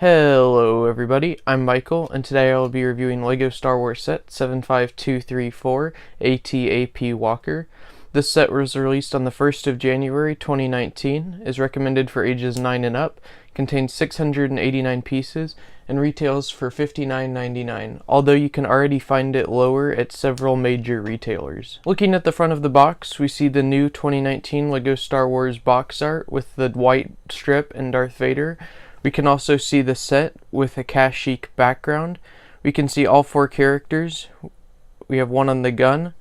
Hello everybody, I'm Michael, and today I will be reviewing LEGO Star Wars Set 75234 AT-AP Walker. This set was released on the 1st of January 2019, is recommended for ages 9 and up, contains 689 pieces, and retails for $59.99, although you can already find it lower at several major retailers. Looking at the front of the box, we see the new 2019 LEGO Star Wars box art with the white strip and Darth Vader. We can also see the set with a Kashyyyk background. We can see all four characters. We have one on the gun,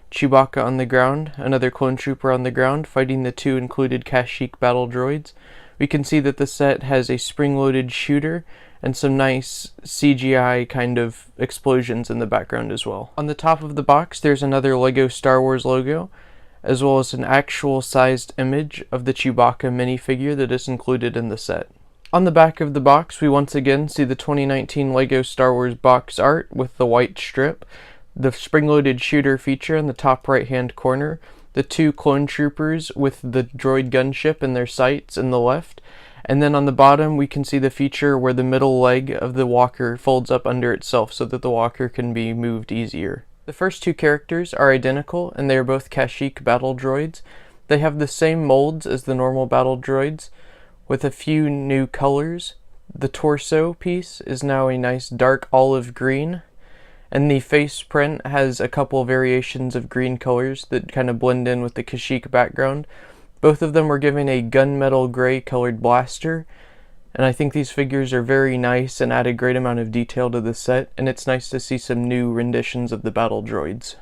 Chewbacca on the ground, another clone trooper on the ground fighting the two included Kashyyyk battle droids. We can see that the set has a spring-loaded shooter and some nice CGI kind of explosions in the background as well. On the top of the box there's another LEGO Star Wars logo, as well as an actual sized image of the Chewbacca minifigure that is included in the set. On the back of the box, we once again see the 2019 LEGO Star Wars box art with the white strip, the spring-loaded shooter feature in the top right-hand corner, the two clone troopers with the droid gunship in their sights in the left, and then on the bottom we can see the feature where the middle leg of the walker folds up under itself so that the walker can be moved easier. The first two characters are identical, and they are both Kashyyyk battle droids. They have the same molds as the normal battle droids, with a few new colors. The torso piece is now a nice dark olive green, and the face print has a couple variations of green colors that kind of blend in with the Kashyyyk background. Both of them were given a gunmetal gray colored blaster, and I think these figures are very nice and add a great amount of detail to the set, and it's nice to see some new renditions of the battle droids.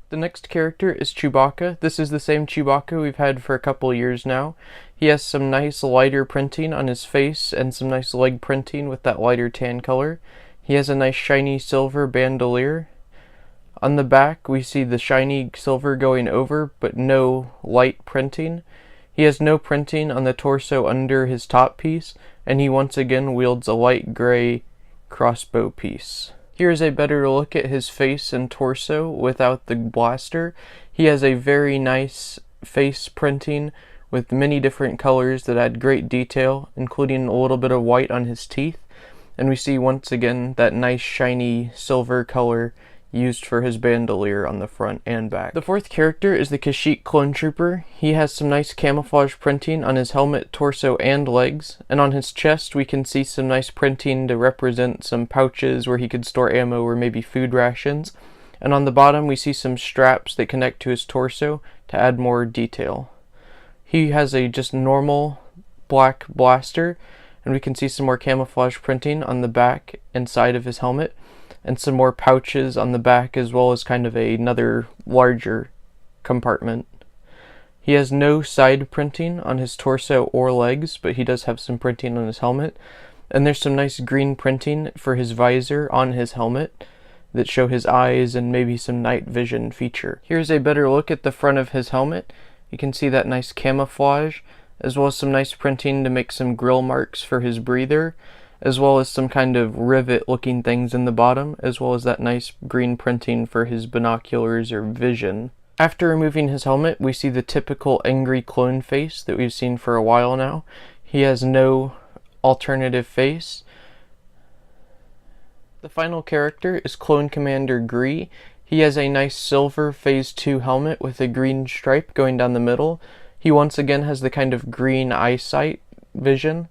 The next character is Chewbacca. This is the same Chewbacca we've had for a couple years now. He has some nice lighter printing on his face and some nice leg printing with that lighter tan color. He has a nice shiny silver bandolier. On the back we see the shiny silver going over but no light printing. He has no printing on the torso under his top piece, and he once again wields a light gray crossbow piece. Here's a better look at his face and torso without the blaster. He has a very nice face printing with many different colors that add great detail, including a little bit of white on his teeth. And we see once again that nice shiny silver color used for his bandolier on the front and back. The fourth character is the Kashyyyk clone trooper. He has some nice camouflage printing on his helmet, torso, and legs, and on his chest we can see some nice printing to represent some pouches where he could store ammo or maybe food rations, and on the bottom we see some straps that connect to his torso to add more detail. He has a just normal black blaster, and we can see some more camouflage printing on the back and side of his helmet, and some more pouches on the back, as well as kind of another larger compartment. He has no side printing on his torso or legs, but he does have some printing on his helmet, and there's some nice green printing for his visor on his helmet that show his eyes and maybe some night vision feature. Here's a better look at the front of his helmet. You can see that nice camouflage, as well as some nice printing to make some grill marks for his breather, as well as some kind of rivet looking things in the bottom, as well as that nice green printing for his binoculars or vision. After removing his helmet, we see the typical angry clone face that we've seen for a while now. He has no alternative face. The final character is Clone Commander Gree. He has a nice silver Phase 2 helmet with a green stripe going down the middle. He once again has the kind of green eyesight vision.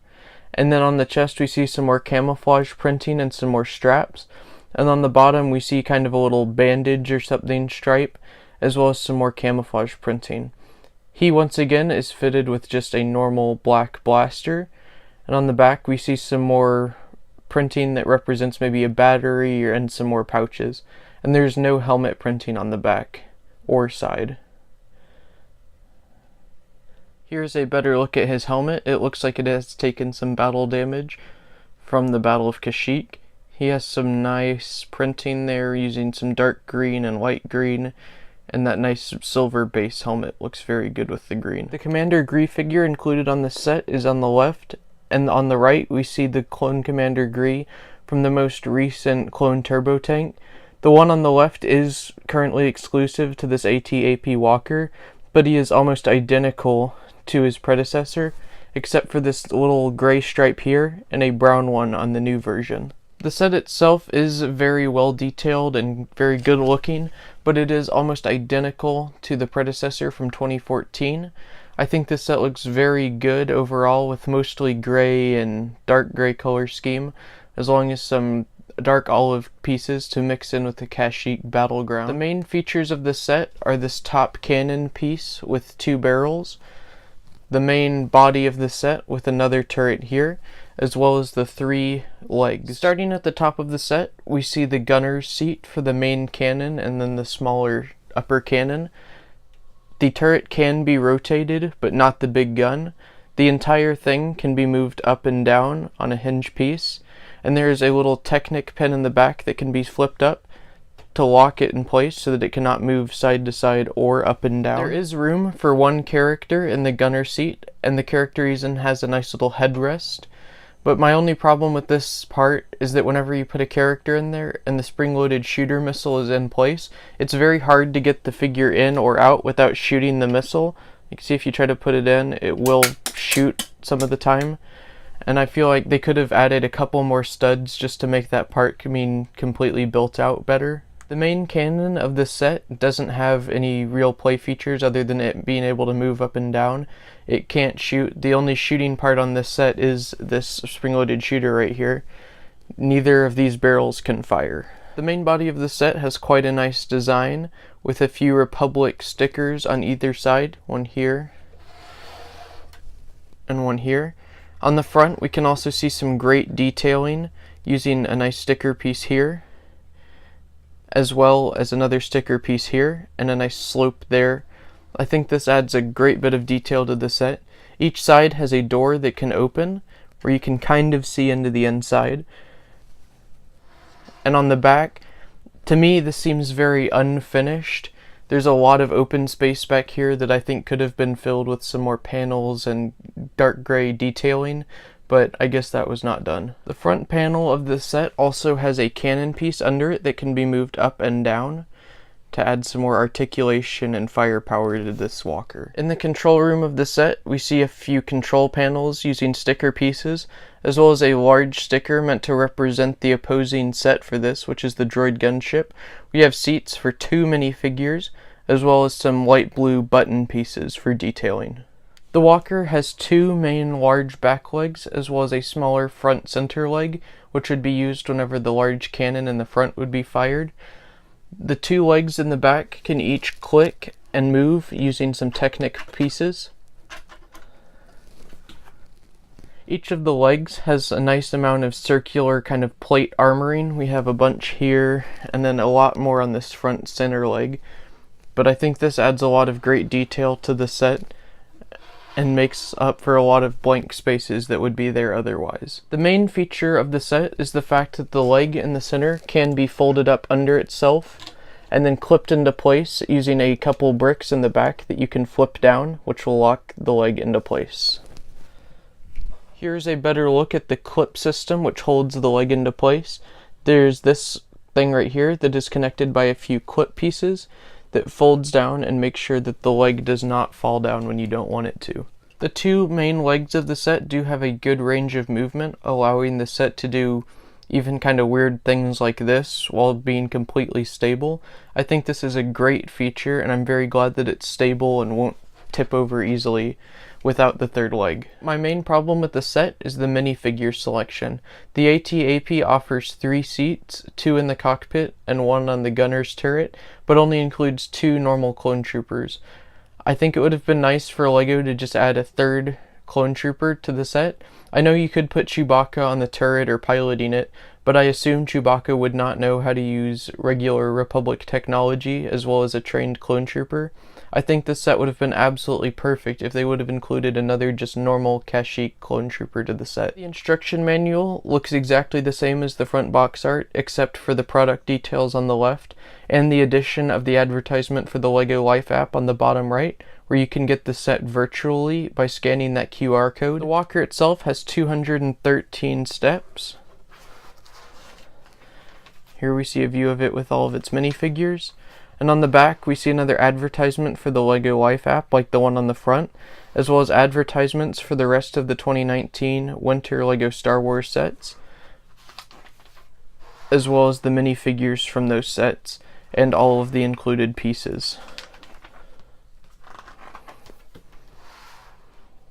And then on the chest we see some more camouflage printing and some more straps. And on the bottom we see kind of a little bandage or something stripe, as well as some more camouflage printing. He once again is fitted with just a normal black blaster. And on the back we see some more printing that represents maybe a battery and some more pouches. And there's no helmet printing on the back or side. Here's a better look at his helmet. It looks like it has taken some battle damage from the Battle of Kashyyyk. He has some nice printing there using some dark green and light green, and that nice silver base helmet looks very good with the green. The Commander Gree figure included on the set is on the left, and on the right we see the Clone Commander Gree from the most recent Clone Turbo Tank. The one on the left is currently exclusive to this AT-AP Walker, but he is almost identical to his predecessor, except for this little gray stripe here and a brown one on the new version. The set itself is very well detailed and very good looking, but it is almost identical to the predecessor from 2014. I think this set looks very good overall, with mostly gray and dark gray color scheme, as long as some dark olive pieces to mix in with the Kashyyyk battleground. The main features of this set are this top cannon piece with 2 barrels, the main body of the set with another turret here, as well as the 3 legs. Starting at the top of the set, we see the gunner's seat for the main cannon and then the smaller upper cannon. The turret can be rotated, but not the big gun. The entire thing can be moved up and down on a hinge piece, and there is a little Technic pen in the back that can be flipped up to lock it in place so that it cannot move side to side or up and down. There is room for 1 character in the gunner seat, and the character even has a nice little headrest. But my only problem with this part is that whenever you put a character in there and the spring-loaded shooter missile is in place, it's very hard to get the figure in or out without shooting the missile. You can see if you try to put it in, it will shoot some of the time. And I feel like they could have added a couple more studs just to make that part completely built out better. The main cannon of this set doesn't have any real play features other than it being able to move up and down. It can't shoot. The only shooting part on this set is this spring-loaded shooter right here. Neither of these barrels can fire. The main body of the set has quite a nice design, with a few Republic stickers on either side, one here and one here. On the front we can also see some great detailing using a nice sticker piece here, as well as another sticker piece here and a nice slope there. I think this adds a great bit of detail to the set. Each side has a door that can open where you can kind of see into the inside. And on the back, to me this seems very unfinished. There's a lot of open space back here that I think could have been filled with some more panels and dark gray detailing, but I guess that was not done. The front panel of the set also has a cannon piece under it that can be moved up and down to add some more articulation and firepower to this walker. In the control room of the set, we see a few control panels using sticker pieces, as well as a large sticker meant to represent the opposing set for this, which is the droid gunship. We have seats for 2 minifigures, as well as some light blue button pieces for detailing. The walker has 2 main large back legs, as well as a smaller front center leg, which would be used whenever the large cannon in the front would be fired. The 2 legs in the back can each click and move using some Technic pieces. Each of the legs has a nice amount of circular kind of plate armoring. We have a bunch here and then a lot more on this front center leg. But I think this adds a lot of great detail to the set and makes up for a lot of blank spaces that would be there otherwise. The main feature of the set is the fact that the leg in the center can be folded up under itself and then clipped into place using a couple bricks in the back that you can flip down, which will lock the leg into place. Here's a better look at the clip system which holds the leg into place. There's this thing right here that is connected by a few clip pieces that folds down and makes sure that the leg does not fall down when you don't want it to. The 2 main legs of the set do have a good range of movement, allowing the set to do even kind of weird things like this while being completely stable. I think this is a great feature, and I'm very glad that it's stable and won't tip over easily without the 3rd leg. My main problem with the set is the minifigure selection. The AT-AP offers 3 seats, 2 in the cockpit and 1 on the gunner's turret, but only includes 2 normal clone troopers. I think it would have been nice for LEGO to just add a 3rd clone trooper to the set. I know you could put Chewbacca on the turret or piloting it, but I assume Chewbacca would not know how to use regular Republic technology as well as a trained clone trooper. I think this set would have been absolutely perfect if they would have included another just normal Kashyyyk clone trooper to the set. The instruction manual looks exactly the same as the front box art, except for the product details on the left, and the addition of the advertisement for the LEGO Life app on the bottom right, where you can get the set virtually by scanning that QR code. The walker itself has 213 steps. Here we see a view of it with all of its minifigures. And on the back, we see another advertisement for the LEGO Life app, like the one on the front, as well as advertisements for the rest of the 2019 Winter LEGO Star Wars sets, as well as the minifigures from those sets, and all of the included pieces.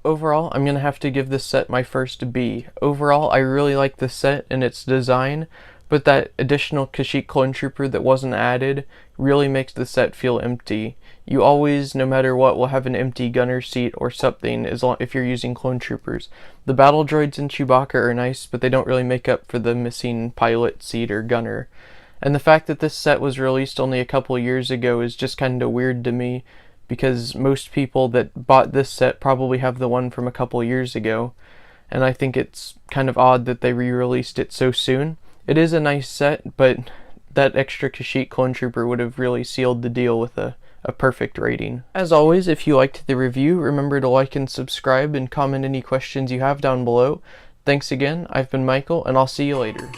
Overall, I'm going to have to give this set my first B. Overall, I really like the set and its design, but that additional Kashyyyk Clone Trooper that wasn't added really makes the set feel empty. You always, no matter what, will have an empty gunner seat or something if you're using Clone Troopers. The battle droids in Chewbacca are nice, but they don't really make up for the missing pilot seat or gunner. And the fact that this set was released only a couple years ago is just kind of weird to me, because most people that bought this set probably have the one from a couple years ago, and I think it's kind of odd that they re-released it so soon. It is a nice set, but that extra Kashyyyk Clone Trooper would have really sealed the deal with a perfect rating. As always, if you liked the review, remember to like and subscribe and comment any questions you have down below. Thanks again, I've been Michael, and I'll see you later.